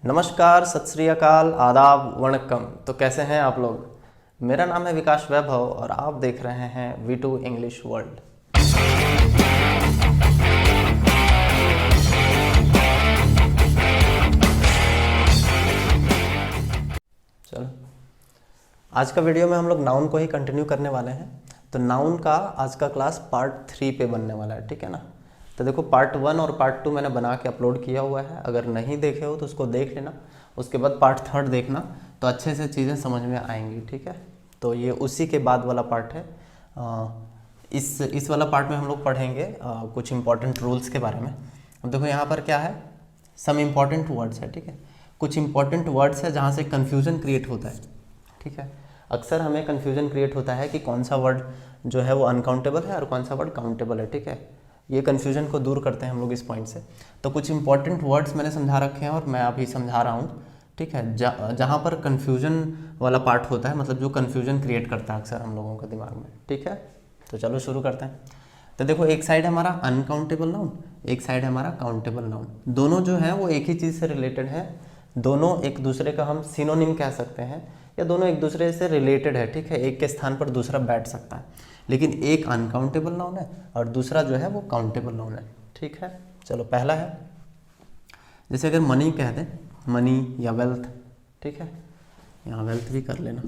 नमस्कार, सत श्री अकाल, आदाब, वणक्कम। तो कैसे हैं आप लोग। मेरा नाम है विकास वैभव और आप देख रहे हैं V2 इंग्लिश वर्ल्ड। चलो, आज का वीडियो में हम लोग नाउन को ही कंटिन्यू करने वाले हैं। तो नाउन का आज का क्लास पार्ट 3 पे बनने वाला है, ठीक है ना। तो देखो, पार्ट 1 और पार्ट 2 मैंने बना के अपलोड किया हुआ है। अगर नहीं देखे हो तो उसको देख लेना, उसके बाद पार्ट 3 देखना, तो अच्छे से चीज़ें समझ में आएंगी, ठीक है। तो ये उसी के बाद वाला पार्ट है। इस वाला पार्ट में हम लोग पढ़ेंगे कुछ इंपॉर्टेंट रूल्स के बारे में। अब देखो यहाँ पर क्या है, सम इम्पॉर्टेंट वर्ड्स है, ठीक है। कुछ इंपॉर्टेंट वर्ड्स है जहाँ से कन्फ्यूज़न क्रिएट होता है, ठीक है। अक्सर हमें कन्फ्यूजन क्रिएट होता है कि कौन सा वर्ड जो है वो अनकाउंटेबल है और कौन सा वर्ड काउंटेबल है, ठीक है। ये कन्फ्यूजन को दूर करते हैं हम लोग इस पॉइंट से। तो कुछ इंपॉर्टेंट वर्ड्स मैंने समझा रखे हैं और मैं अभी समझा रहा हूँ, ठीक है। जहाँ पर कन्फ्यूजन वाला पार्ट होता है, मतलब जो कन्फ्यूजन क्रिएट करता है अक्सर हम लोगों के दिमाग में, ठीक है। तो चलो शुरू करते हैं। तो देखो, एक साइड है हमारा अनकाउंटेबल नाउन, एक साइड है हमारा काउंटेबल नाउन। दोनों जो है वो एक ही चीज़ से रिलेटेड है, दोनों एक दूसरे का हम सिनोनिम कह सकते हैं, या दोनों एक दूसरे से रिलेटेड है, ठीक है। एक के स्थान पर दूसरा बैठ सकता है, लेकिन एक अनकाउंटेबल नाउन है और दूसरा जो है वो काउंटेबल नाउन है, ठीक है। चलो, पहला है, जैसे अगर मनी कह दें, मनी या वेल्थ, ठीक है। यहाँ वेल्थ भी कर लेना।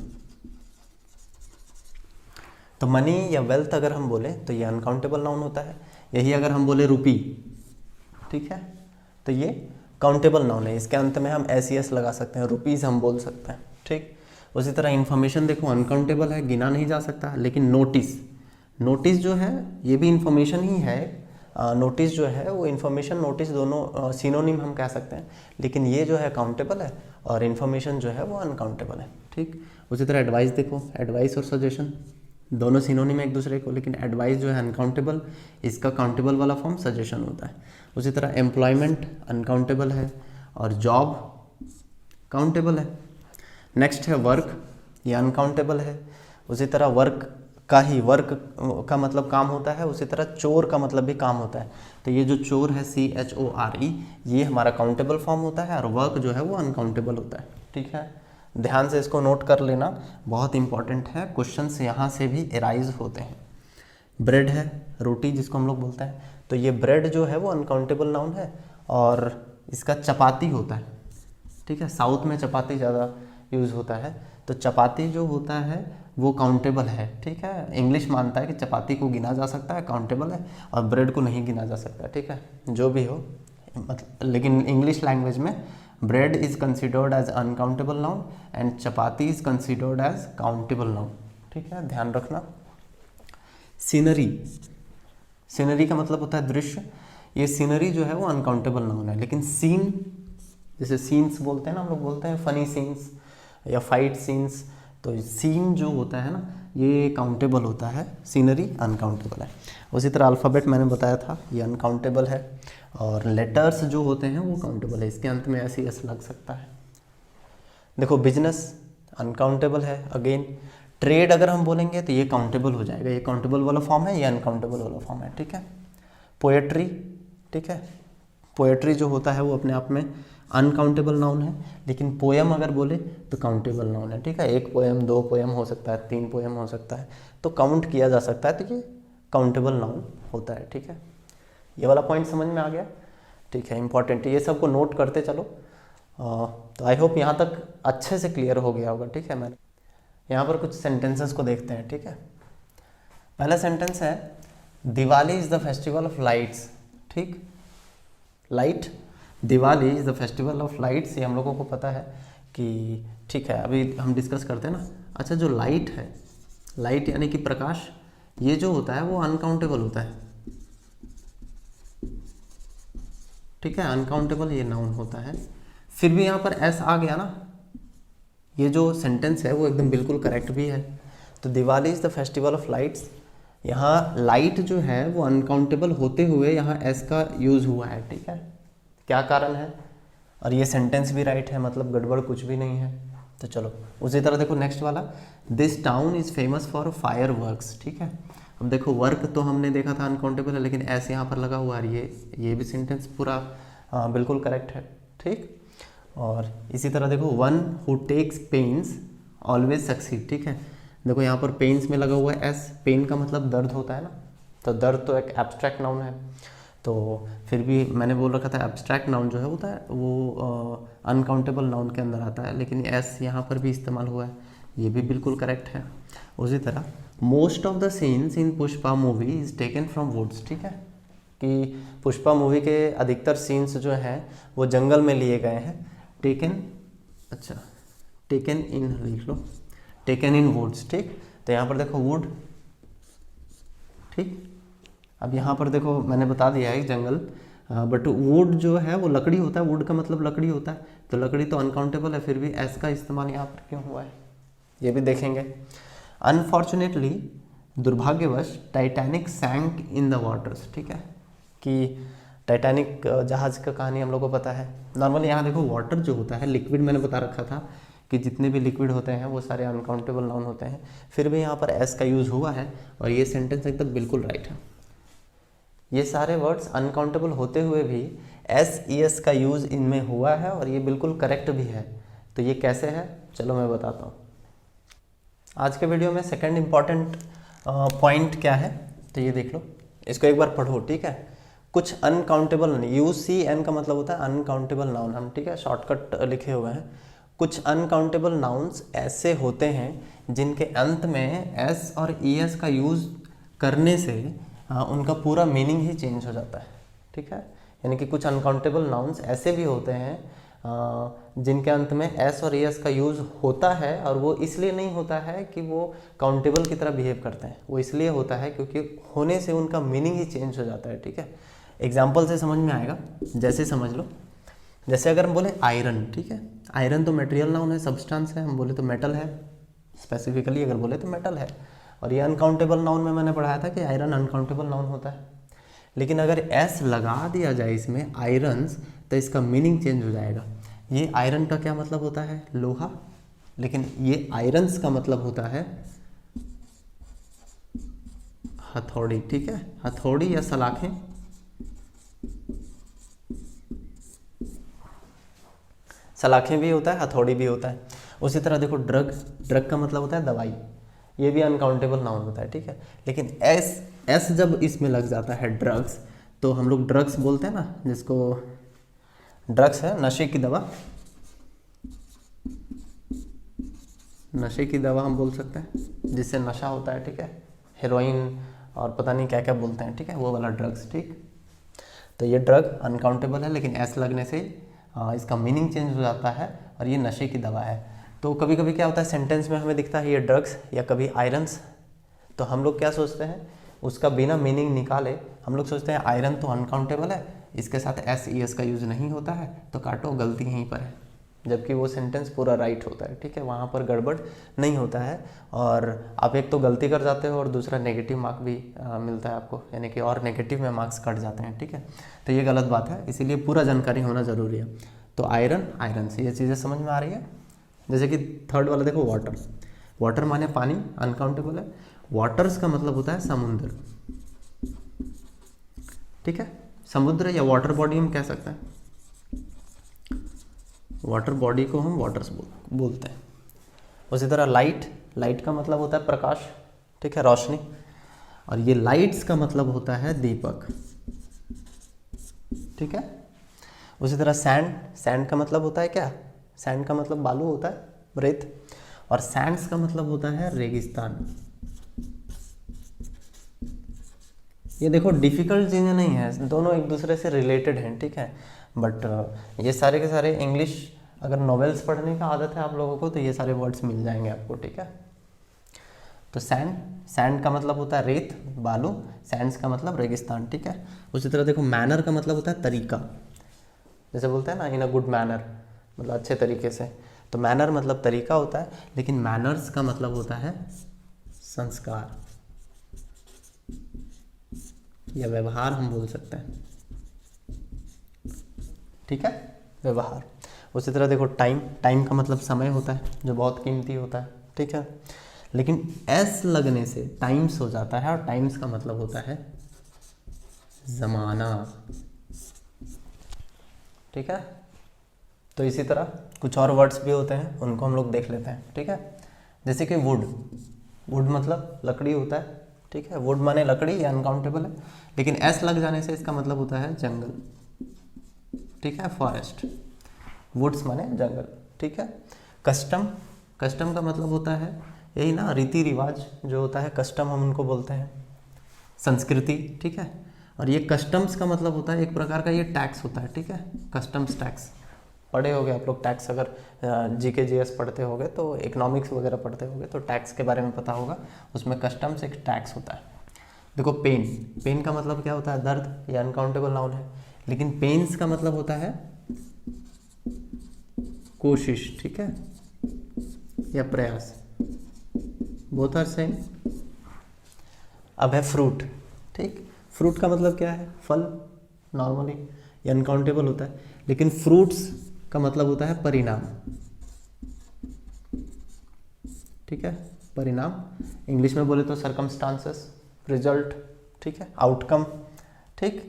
तो मनी या वेल्थ अगर हम बोले तो ये अनकाउंटेबल नाउन होता है। यही अगर हम बोले रुपी, ठीक है, तो ये काउंटेबल नाउन है। इसके अंत में हम एस लगा सकते हैं, रुपीज़ हम बोल सकते हैं, ठीक। उसी तरह इन्फॉर्मेशन देखो, अनकाउंटेबल है, गिना नहीं जा सकता। लेकिन नोटिस, नोटिस जो है ये भी इंफॉर्मेशन ही है। नोटिस जो है वो इन्फॉर्मेशन, नोटिस दोनों सिनोनिम हम कह सकते हैं। लेकिन ये जो है काउंटेबल है और इन्फॉर्मेशन जो है वो अनकाउंटेबल है, ठीक। उसी तरह एडवाइस देखो, एडवाइस और सजेशन दोनों सिनोनिम है एक दूसरे को, लेकिन एडवाइस जो है अनकाउंटेबल, इसका काउंटेबल वाला फॉर्म सजेशन होता है। उसी तरह एम्प्लॉयमेंट अनकाउंटेबल है और जॉब काउंटेबल है। नेक्स्ट है वर्क, ये अनकाउंटेबल है। उसी तरह वर्क का मतलब काम होता है, उसी तरह चोर का मतलब भी काम होता है। तो ये जो चोर है, CHORE, ये हमारा काउंटेबल फॉर्म होता है और वर्क जो है वो अनकाउंटेबल होता है, ठीक है। ध्यान से इसको नोट कर लेना, बहुत इंपॉर्टेंट है। क्वेश्चंस यहाँ से भी एराइज होते हैं। ब्रेड है, रोटी जिसको हम लोग बोलते हैं, तो ये ब्रेड जो है वो अनकाउंटेबल नाउन है और इसका चपाती होता है, ठीक है। साउथ में चपाती ज़्यादा यूज़ होता है, तो चपाती जो होता है वो काउंटेबल है, ठीक है। इंग्लिश मानता है कि चपाती को गिना जा सकता है, काउंटेबल है, और ब्रेड को नहीं गिना जा सकता, ठीक है। जो भी हो, मतलब, लेकिन इंग्लिश लैंग्वेज में bread is considered as uncountable noun and chapati is considered as countable noun, ठीक है, ध्यान रखना। सीनरी, सीनरी का मतलब होता है दृश्य। ये सीनरी जो है वो अनकाउंटेबल नाउन है। लेकिन सीन, जैसे सीन्स बोलते हैं ना, हम लोग बोलते हैं फनी सीन्स या फाइट सीन्स, तो सीन जो होता है ना ये काउंटेबल होता है, सीनरी अनकाउंटेबल है। उसी तरह अल्फ़ाबेट मैंने बताया था, ये अनकाउंटेबल है, और लेटर्स जो होते हैं वो काउंटेबल है, इसके अंत में एस लग सकता है। देखो, बिजनेस अनकाउंटेबल है अगेन। ट्रेड अगर हम बोलेंगे तो ये काउंटेबल हो जाएगा, ये काउंटेबल वाला फॉर्म है, ये अनकाउंटेबल वाला फॉर्म है, ठीक है। पोएट्री, ठीक है, पोएट्री जो होता है वो अपने आप में अनकाउंटेबल नाउन है। लेकिन पोएम अगर बोले तो काउंटेबल नाउन है, ठीक है। 1 पोएम, 2 पोएम हो सकता है, 3 पोएम हो सकता है, तो काउंट किया जा सकता है, तो ये काउंटेबल नाउन होता है, ठीक है। ये वाला पॉइंट समझ में आ गया, ठीक है, इंपॉर्टेंट। ये सबको नोट करते चलो। तो आई होप यहाँ तक अच्छे से क्लियर हो गया होगा, ठीक है। मैंने यहाँ पर कुछ सेंटेंसेस को देखते हैं, ठीक है। पहला सेंटेंस है, Diwali is the festival of lights, ठीक। Light, Diwali is the festival of lights, ये हम लोगों को पता है कि, ठीक है। अभी हम डिस्कस करते हैं ना। अच्छा, जो लाइट है, लाइट यानी कि प्रकाश, ये जो होता है वो अनकाउंटेबल होता है, ठीक है। अनकाउंटेबल ये नाउन होता है। फिर भी यहाँ पर एस आ गया ना, ये जो सेंटेंस है वो एकदम बिल्कुल करेक्ट भी है। तो Diwali is the festival of lights, यहाँ लाइट जो है वो अनकाउंटेबल होते हुए यहाँ एस का यूज़ हुआ है, ठीक है। क्या कारण है, और ये सेंटेंस भी राइट है, मतलब गड़बड़ कुछ भी नहीं है। तो चलो, उसी तरह देखो नेक्स्ट वाला, this town is famous for fire works, ठीक है। अब देखो, वर्क तो हमने देखा था अनकाउंटेबल है, लेकिन ऐसे यहाँ पर लगा हुआ है, ये भी सेंटेंस पूरा बिल्कुल करेक्ट है, ठीक। और इसी तरह देखो one who takes pains always succeed, ठीक है। देखो यहाँ पर पेन्स में लगा हुआ है एस, पेन का मतलब दर्द होता है ना, तो दर्द तो एक एब्स्ट्रैक्ट नाउन है, तो फिर भी मैंने बोल रखा था एब्स्ट्रैक्ट नाउन जो है होता है वो अनकाउंटेबल नाउन के अंदर आता है, लेकिन एस यहाँ पर भी इस्तेमाल हुआ है, ये भी बिल्कुल करेक्ट है। उसी तरह most of the scenes in Pushpa movie is taken from woods, ठीक है, कि पुष्पा मूवी के अधिकतर सीन्स जो हैं वो जंगल में लिए गए हैं। टेकन, अच्छा टेकन इन लिख लो, टेकन इन वुड्स, ठीक। तो यहाँ पर देखो वुड, ठीक। अब यहाँ पर देखो मैंने बता दिया है जंगल, बट वुड जो है वो लकड़ी होता है, वुड का मतलब लकड़ी होता है, तो लकड़ी तो अनकाउंटेबल है, फिर भी एस का इस्तेमाल यहाँ पर क्यों हुआ है ये भी देखेंगे। अनफॉर्चुनेटली, दुर्भाग्यवश, Titanic sank in the waters, ठीक है, कि टाइटैनिक जहाज़ का कहानी हम लोग को पता है। नॉर्मली यहाँ देखो वाटर जो होता है लिक्विड, मैंने बता रखा था कि जितने भी लिक्विड होते हैं वो सारे अनकाउंटेबल नाउन होते हैं, फिर भी यहाँ पर एस का यूज़ हुआ है और ये सेंटेंस एकदम बिल्कुल राइट है। ये सारे वर्ड्स अनकाउंटेबल होते हुए भी एस ई एस का यूज़ इनमें हुआ है और ये बिल्कुल करेक्ट भी है। तो ये कैसे है, चलो मैं बताता हूँ। आज के वीडियो में सेकंड इम्पॉर्टेंट पॉइंट क्या है, तो ये देख लो, इसको एक बार पढ़ो, ठीक है। कुछ अनकाउंटेबल, यू सी एन का मतलब होता है अनकाउंटेबल नाउन, हम ठीक है शॉर्टकट लिखे हुए हैं। कुछ अनकाउंटेबल नाउन्स ऐसे होते हैं जिनके अंत में एस और ई एस का यूज़ करने से उनका पूरा मीनिंग ही चेंज हो जाता है, ठीक है। यानी कि कुछ अनकाउंटेबल नाउन्स ऐसे भी होते हैं जिनके अंत में एस और एस का यूज़ होता है, और वो इसलिए नहीं होता है कि वो काउंटेबल की तरह बिहेव करते हैं, वो इसलिए होता है क्योंकि होने से उनका मीनिंग ही चेंज हो जाता है, ठीक है। एग्जाम्पल से समझ में आएगा, जैसे समझ लो, जैसे अगर हम बोले आयरन, ठीक है, आयरन तो मटेरियल नाउन है, सब्सटेंस है, हम बोले तो मेटल है, स्पेसिफिकली अगर बोले तो मेटल है। और ये अनकाउंटेबल नाउन में मैंने पढ़ाया था कि आयरन अनकाउंटेबल नाउन होता है, लेकिन अगर एस लगा दिया जाए इसमें आयरन्स, तो इसका मीनिंग चेंज हो जाएगा। ये आयरन का क्या मतलब होता है, लोहा, लेकिन ये आयरन्स का मतलब होता है हथौड़ी, ठीक है, हथौड़ी या सलाखें। सलाखें भी होता है, हथौड़ी भी होता है। उसी तरह देखो ड्रग, ड्रग का मतलब होता है दवाई, ये भी अनकाउंटेबल नाउन होता है, ठीक है। लेकिन एस जब इसमें लग जाता है ड्रग्स, तो हम लोग ड्रग्स बोलते हैं ना, जिसको ड्रग्स है नशे की दवा, नशे की दवा हम बोल सकते हैं, जिससे नशा होता है, ठीक है, हेरोइन और पता नहीं क्या क्या बोलते हैं, ठीक है, वो वाला ड्रग्स, ठीक। तो ये ड्रग अनकाउंटेबल है, लेकिन एस लगने से इसका मीनिंग चेंज हो जाता है और ये नशे की दवा है। तो कभी कभी क्या होता है सेंटेंस में हमें दिखता है ये ड्रग्स या कभी आयरन्स, तो हम लोग क्या सोचते हैं, उसका बिना मीनिंग निकाले हम लोग सोचते हैं आयरन तो अनकाउंटेबल है, इसके साथ एस ई एस का यूज़ नहीं होता है, तो काटो, गलती यहीं पर है, जबकि वो सेंटेंस पूरा राइट होता है, ठीक है, वहाँ पर गड़बड़ नहीं होता है। और आप एक तो गलती कर जाते हो और दूसरा नेगेटिव मार्क भी मिलता है आपको, यानी कि और नेगेटिव में मार्क्स कट जाते हैं, ठीक है। तो ये गलत बात है, इसीलिए पूरा जानकारी होना ज़रूरी है। तो आयरन, आयरन से ये चीज़ें समझ में आ रही है। जैसे कि थर्ड वाला देखो वाटर, वाटर माने पानी, अनकाउंटेबल है। वाटर्स का मतलब होता है समुद्र, ठीक है, समुद्र या वाटर बॉडी हम कह सकते हैं, वाटर बॉडी को हम वाटर्स बोलते हैं। उसी तरह लाइट, लाइट का मतलब होता है प्रकाश, ठीक है, रोशनी, और ये लाइट्स का मतलब होता है दीपक, ठीक है। उसी तरह सैंड, सैंड का मतलब होता है क्या, सैंड का मतलब बालू होता है, रेत, और सैंड्स का मतलब होता है रेगिस्तान। ये देखो डिफ़िकल्ट चीज़ें नहीं है, दोनों एक दूसरे से रिलेटेड हैं, ठीक है। बट ये सारे के सारे इंग्लिश, अगर नॉवेल्स पढ़ने का आदत है आप लोगों को तो ये सारे वर्ड्स मिल जाएंगे आपको, ठीक है। तो सैंड, सैंड का मतलब होता है रेत, बालू, सैंड्स का मतलब रेगिस्तान, ठीक है। उसी तरह देखो मैनर का मतलब होता है तरीका, जैसे बोलते हैं ना इन अ गुड मैनर, मतलब अच्छे तरीके से, तो मैनर मतलब तरीका होता है, लेकिन मैनर्स का मतलब होता है संस्कार या व्यवहार हम बोल सकते हैं, ठीक है, व्यवहार। उसी तरह देखो टाइम, टाइम का मतलब समय होता है जो बहुत कीमती होता है, ठीक है, लेकिन एस लगने से टाइम्स हो जाता है, और टाइम्स का मतलब होता है जमाना, ठीक है। तो इसी तरह कुछ और वर्ड्स भी होते हैं, उनको हम लोग देख लेते हैं, ठीक है। जैसे कि वुड, वुड मतलब लकड़ी होता है, ठीक है। वुड माने लकड़ी, ये अनकाउंटेबल है, लेकिन एस लग जाने से इसका मतलब होता है जंगल, ठीक है, फॉरेस्ट। वुड्स माने जंगल, ठीक है। कस्टम, कस्टम का मतलब होता है यही ना, रीति रिवाज जो होता है, कस्टम हम उनको बोलते हैं, संस्कृति, ठीक है। और ये कस्टम्स का मतलब होता है एक प्रकार का ये टैक्स होता है, ठीक है, कस्टम्स टैक्स। पढ़े होगे आप लोग टैक्स, अगर जीके जीएस पढ़ते होगे तो इकोनॉमिक्स वगैरह पढ़ते होगे तो टैक्स के बारे में पता होगा, उसमें कस्टम्स एक टैक्स होता है। देखो पेन, पेन का मतलब क्या होता है, दर्द, ये अनकाउंटेबल नाउन है, लेकिन पेन्स का मतलब होता है कोशिश, ठीक है, या प्रयास, बोथ आर सेम। अब है फ्रूट, ठीक, फ्रूट का मतलब क्या है, फल, नॉर्मली ये अनकाउंटेबल होता है, लेकिन फ्रूट्स का मतलब होता है परिणाम, ठीक है, परिणाम। इंग्लिश में बोले तो सर्कमस्टांसेस, रिजल्ट, ठीक है, आउटकम, ठीक,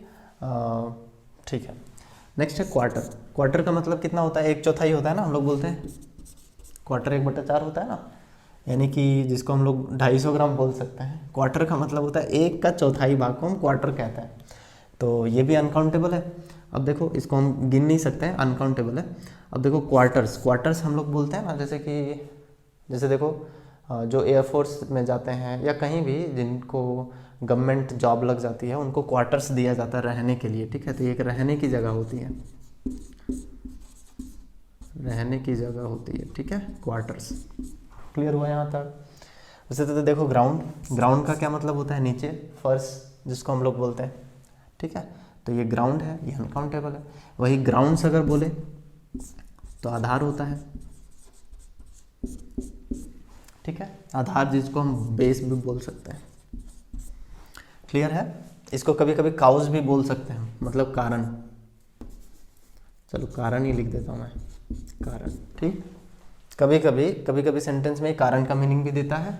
ठीक है। नेक्स्ट है क्वार्टर, क्वार्टर का मतलब कितना होता है, एक चौथाई होता है ना, हम लोग बोलते हैं क्वार्टर 1/4 होता है ना, यानी कि जिसको हम लोग 250 ग्राम बोल सकते हैं। क्वार्टर का मतलब होता है 1/4 भाग को हम क्वार्टर कहते हैं, तो ये भी अनकाउंटेबल है। अब देखो इसको हम गिन नहीं सकते हैं, अनकाउंटेबल है। अब देखो क्वार्टर्स, क्वार्टर्स हम लोग बोलते हैं ना, जैसे कि जैसे देखो जो एयरफोर्स में जाते हैं या कहीं भी जिनको गवर्नमेंट जॉब लग जाती है उनको क्वार्टर्स दिया जाता है रहने के लिए, ठीक है, तो ये एक रहने की जगह होती है, रहने की जगह होती है, ठीक है, क्वार्टर्स। क्लियर हुआ यहाँ तक। वैसे तो देखो ग्राउंड, ग्राउंड का क्या मतलब होता है, नीचे, फर्श, जिसको हम लोग बोलते हैं, ठीक है, तो ये ग्राउंड है, ये अनकाउंटेबल है। वही ग्राउंड्स अगर बोले तो आधार होता है, ठीक है, आधार, जिसको हम बेस भी बोल सकते हैं। क्लियर है। इसको कभी कभी काउज भी बोल सकते हैं, मतलब कारण, चलो कारण ही लिख देता हूँ मैं, कारण, ठीक। कभी कभी सेंटेंस में कारण का मीनिंग भी देता है,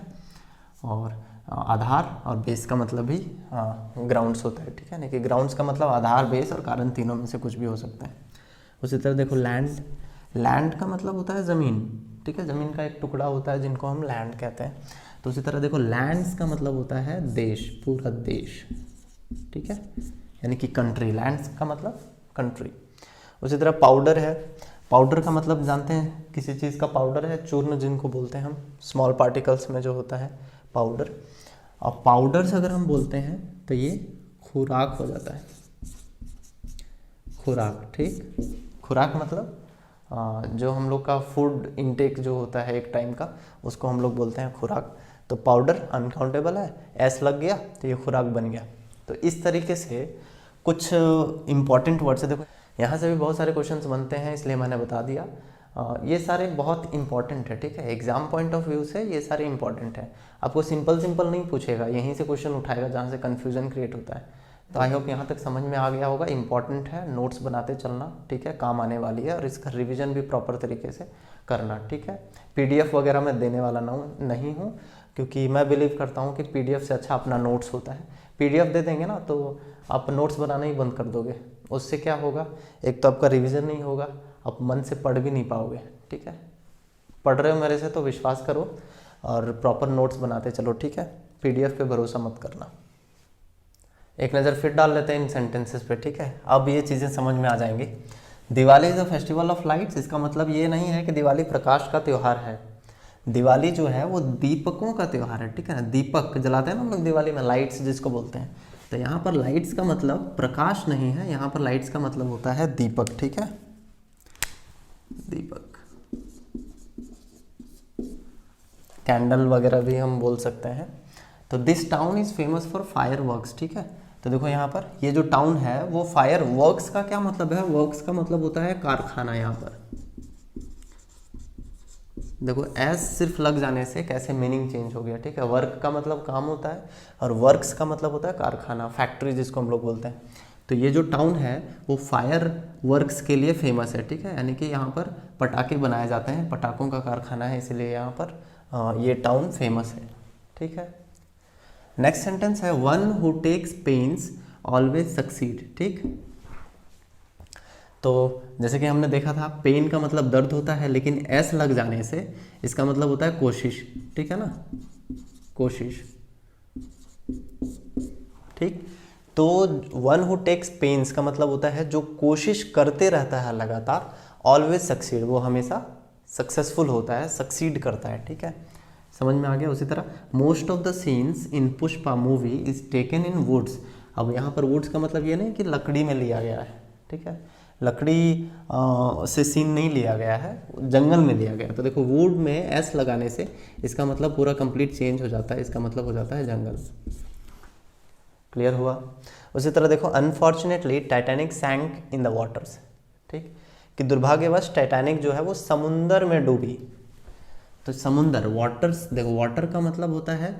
और आधार और बेस का मतलब भी ग्राउंड्स होता है, ठीक है, नहीं कि ग्राउंड्स का मतलब आधार, बेस और कारण, तीनों में से कुछ भी हो सकता है। उसी तरह देखो लैंड, लैंड का मतलब होता है ज़मीन, ठीक है, ज़मीन का एक टुकड़ा होता है जिनको हम लैंड कहते हैं। तो उसी तरह देखो लैंड्स का मतलब होता है देश, पूरा देश, ठीक है, यानी कि कंट्री, लैंड्स का मतलब कंट्री। उसी तरह पाउडर है, पाउडर का मतलब जानते हैं, किसी चीज़ का पाउडर है, चूर्ण जिनको बोलते हैं हम, स्मॉल पार्टिकल्स में जो होता है पाउडर। और पाउडर्स अगर हम बोलते हैं तो ये खुराक हो जाता है, खुराक, ठीक, खुराक मतलब जो हम लोग का फूड इनटेक जो होता है एक टाइम का, उसको हम लोग बोलते हैं खुराक। तो पाउडर अनकाउंटेबल है, एस लग गया तो ये खुराक बन गया। तो इस तरीके से कुछ इंपॉर्टेंट वर्ड्स है। देखो यहाँ से भी बहुत सारे क्वेश्चंस बनते हैं, इसलिए मैंने बता दिया। ये सारे बहुत इंपॉर्टेंट है, ठीक है, एग्जाम पॉइंट ऑफ व्यू से ये सारे इंपॉर्टेंट है। आपको सिंपल सिंपल नहीं पूछेगा, यहीं से क्वेश्चन उठाएगा जहाँ से कन्फ्यूजन क्रिएट होता है। तो आई होप यहाँ तक समझ में आ गया होगा, इंपॉर्टेंट है, नोट्स बनाते चलना, ठीक है, काम आने वाली है, और इसका रिवीजन भी प्रॉपर तरीके से करना, ठीक है। पीडीएफ वगैरह मैं देने वाला नहीं हूँ, क्योंकि मैं बिलीव करता हूँ कि पीडीएफ से अच्छा अपना नोट्स होता है। पीडीएफ दे देंगे ना तो आप नोट्स बनाना ही बंद कर दोगे, उससे क्या होगा, एक तो आपका रिवीजन नहीं होगा, आप मन से पढ़ भी नहीं पाओगे, ठीक है। पढ़ रहे हो मेरे से तो विश्वास करो और प्रॉपर नोट्स बनाते चलो, ठीक है, पीडीएफ पे भरोसा मत करना। एक नज़र फिर डाल लेते हैं इन सेंटेंसेस पे, ठीक है, अब ये चीज़ें समझ में आ जाएंगी। Diwali is a festival of lights, इसका मतलब ये नहीं है कि दिवाली प्रकाश का त्यौहार है। दिवाली जो है वो दीपकों का त्यौहार है, ठीक है ना, दीपक जलाते हैं ना हम लोग दिवाली में, लाइट्स जिसको बोलते हैं। तो यहाँ पर लाइट्स का मतलब प्रकाश नहीं है, यहाँ पर लाइट्स का मतलब होता है दीपक, ठीक है, दीपक, कैंडल वगैरह भी हम बोल सकते हैं। तो this town is famous for fire works, ठीक है। तो देखो यहाँ पर ये जो टाउन है वो फायर वर्क्स का क्या मतलब है, वर्क्स का मतलब होता है कारखाना। यहाँ पर देखो एस सिर्फ लग जाने से कैसे मीनिंग चेंज हो गया, ठीक है। वर्क का मतलब काम होता है और वर्क्स का मतलब होता है कारखाना, फैक्ट्री जिसको हम लोग बोलते हैं। तो ये जो टाउन है वो फायर वर्क्स के लिए फेमस है, ठीक है, यानी कि यहाँ पर पटाखे बनाए जाते हैं, पटाखों का कारखाना है, इसलिए यहाँ पर ये टाउन फेमस है, ठीक है। नेक्स्ट सेंटेंस है one who takes pains always succeed, ठीक। तो जैसे कि हमने देखा था पेन का मतलब दर्द होता है, लेकिन एस लग जाने से इसका मतलब होता है कोशिश, ठीक है ना, कोशिश, ठीक। तो वन हु टेक्स पेन्स का मतलब होता है जो कोशिश करते रहता है लगातार, ऑलवेज सक्सीड, वो हमेशा सक्सेसफुल होता है, सक्सीड करता है, ठीक है, समझ में आ गया। उसी तरह most of the scenes in Pushpa movie is taken in woods. अब यहाँ पर वुड्स का मतलब ये नहीं कि लकड़ी में लिया गया है, ठीक है, लकड़ी से सीन नहीं लिया गया है, जंगल में लिया गया। तो देखो वुड में एस लगाने से इसका मतलब पूरा कंप्लीट चेंज हो जाता है, इसका मतलब हो जाता है जंगल। क्लियर हुआ। उसी तरह देखो unfortunately Titanic sank in the waters, ठीक, कि दुर्भाग्यवश टाइटैनिक जो है वो समुंदर में डूबी। तो समुंदर, वाटर्स, देखो वाटर का मतलब होता है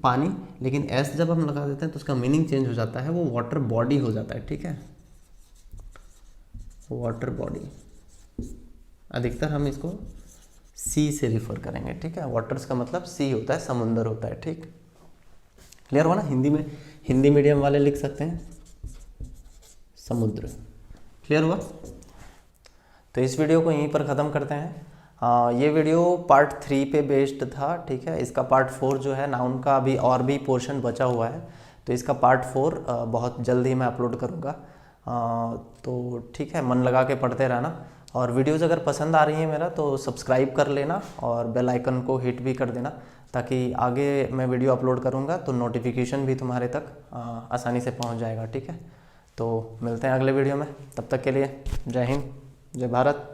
पानी, लेकिन एस जब हम लगा देते हैं तो उसका मीनिंग चेंज हो जाता है, वो वाटर बॉडी हो जाता है, ठीक है, वाटर बॉडी। अधिकतर हम इसको सी से रिफर करेंगे, ठीक है, वाटर्स का मतलब सी होता है, समुंदर होता है, ठीक। क्लियर हुआ ना। हिंदी में, हिंदी मीडियम वाले लिख सकते हैं समुद्र। क्लियर हुआ। तो इस वीडियो को यहीं पर ख़त्म करते हैं। ये वीडियो पार्ट 3 पे बेस्ड था, ठीक है। इसका पार्ट 4 जो है नाउन का अभी और भी पोर्शन बचा हुआ है, तो इसका पार्ट 4 बहुत जल्द ही मैं अपलोड करूँगा। तो ठीक है, मन लगा के पढ़ते रहना, और वीडियोज़ अगर पसंद आ रही है मेरा तो सब्सक्राइब कर लेना और बेल आइकन को हिट भी कर देना, ताकि आगे मैं वीडियो अपलोड करूँगा तो नोटिफिकेशन भी तुम्हारे तक आसानी से पहुँच जाएगा, ठीक है। तो मिलते हैं अगले वीडियो में, तब तक के लिए जय हिंद, जय भारत।